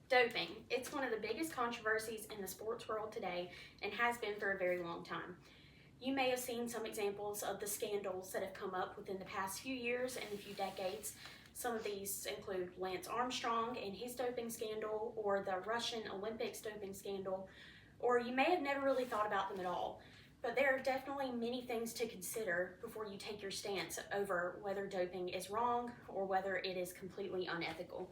Doping. It's one of the biggest controversies in the sports world today and has been for a very long time. You may have seen some examples of the scandals that have come up within the past few years and a few decades. Some of these include Lance Armstrong and his doping scandal, or the Russian Olympics doping scandal, or you may have never really thought about them at all. But there are definitely many things to consider before you take your stance over whether doping is wrong or whether it is completely unethical.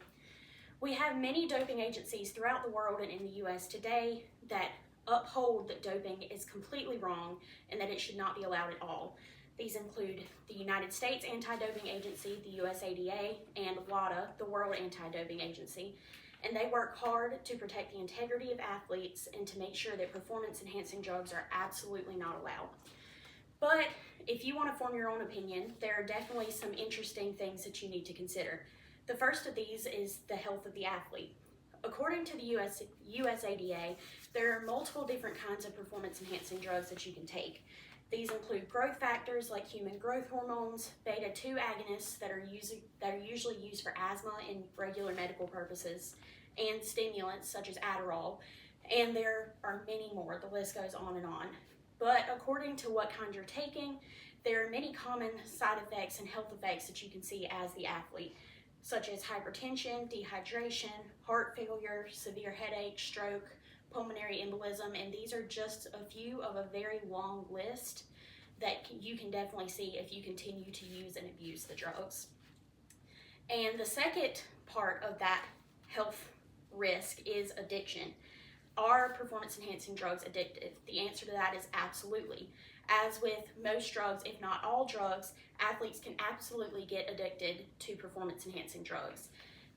We have many doping agencies throughout the world and in the US today that uphold that doping is completely wrong and that it should not be allowed at all. These include the United States Anti-Doping Agency, the USADA, and WADA, the World Anti-Doping Agency. And they work hard to protect the integrity of athletes and to make sure that performance-enhancing drugs are absolutely not allowed. But if you want to form your own opinion, there are definitely some interesting things that you need to consider. The first of these is the health of the athlete. According to the USADA, there are multiple different kinds of performance-enhancing drugs that you can take. These include growth factors like human growth hormones, beta-2 agonists that are usually used for asthma and regular medical purposes, and stimulants such as Adderall. And there are many more. The list goes on and on. But according to what kind you're taking, there are many common side effects and health effects that you can see as the athlete, such as hypertension, dehydration, heart failure, severe headache, stroke, pulmonary embolism, and these are just a few of a very long list that you can definitely see if you continue to use and abuse the drugs. And the second part of that health risk is addiction. Are performance-enhancing drugs addictive? The answer to that is absolutely. As with most drugs, if not all drugs, athletes can absolutely get addicted to performance-enhancing drugs.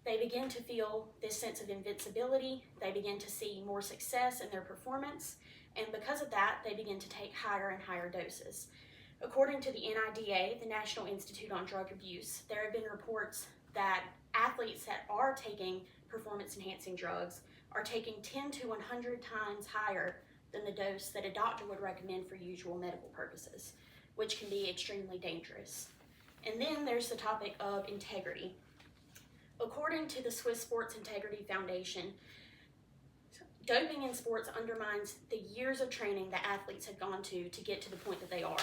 They begin to feel this sense of invincibility, they begin to see more success in their performance, and because of that, they begin to take higher and higher doses. According to the NIDA, the National Institute on Drug Abuse, there have been reports that athletes that are taking performance-enhancing drugs are taking 10 to 100 times higher than the dose that a doctor would recommend for usual medical purposes, which can be extremely dangerous. And then there's the topic of integrity. According to the Swiss Sports Integrity Foundation, doping in sports undermines the years of training that athletes have gone to get to the point that they are.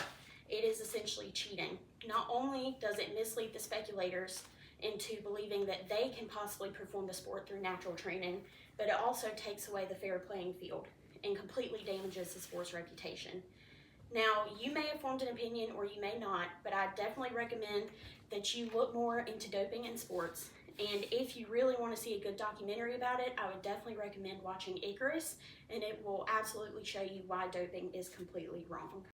It is essentially cheating. Not only does it mislead the speculators into believing that they can possibly perform the sport through natural training, but it also takes away the fair playing field and completely damages the sport's reputation. Now, you may have formed an opinion or you may not, but I definitely recommend that you look more into doping in sports. And if you really want to see a good documentary about it, I would definitely recommend watching Icarus, and it will absolutely show you why doping is completely wrong.